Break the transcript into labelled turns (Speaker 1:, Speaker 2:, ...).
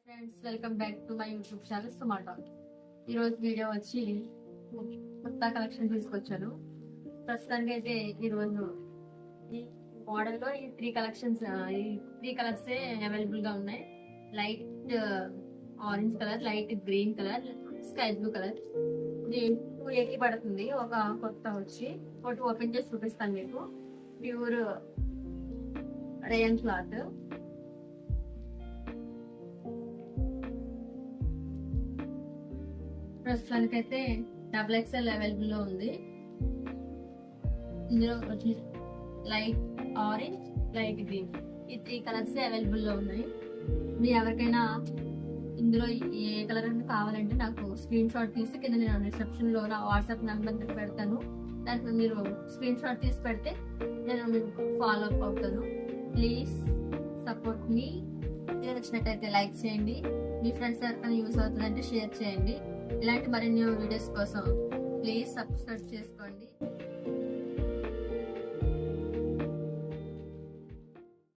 Speaker 1: Friends, welcome back to my YouTube channel Suma talk. ఈరోజు video వచ్చి కొత్త collection తీసుకొచ్చాను. ప్రస్తుతానికి అయితే ఈరోజు ఈ మోడల్లో ఈ త్రీ కలర్స్ అవైలబుల్ గా ఉన్నాయి. Light orange colour, light green colour, sky blue colour. ఇది 280 పడుతుంది. ఒక కొత్త వచ్చి ఒకటి ఓపెన్ చేసి చూపిస్తాను మీకు. Pure rayon cloth. ప్రస్తుతానికి అయితే XXL అవైలబుల్ లో ఉంది. ఇందులో వచ్చి లైట్ ఆరెంజ్, లైట్ గ్రీన్, ఈ త్రీ కలర్స్ అవైలబుల్ లో ఉన్నాయి. మీ ఎవరికైనా ఇందులో ఏ కలర్ అని కావాలంటే నాకు స్క్రీన్ షాట్ తీసి కింద నేను రిసెప్షన్ లో నా వాట్సాప్ నెంబర్ పెడతాను. దానికి మీరు స్క్రీన్ షాట్ తీసి పెడితే నేను మీకు ఫాలో అప్ అవుతాను. ప్లీజ్ సపోర్ట్ మీ. నచ్చినట్టయితే లైక్ చేయండి. మీ ఫ్రెండ్స్ ఎవరికైనా యూస్ అవుతుందంటే షేర్ చేయండి. ఇలాంటి మరిన్ని వీడియోస్ కోసం ప్లీజ్ సబ్స్క్రైబ్ చేసుకోండి.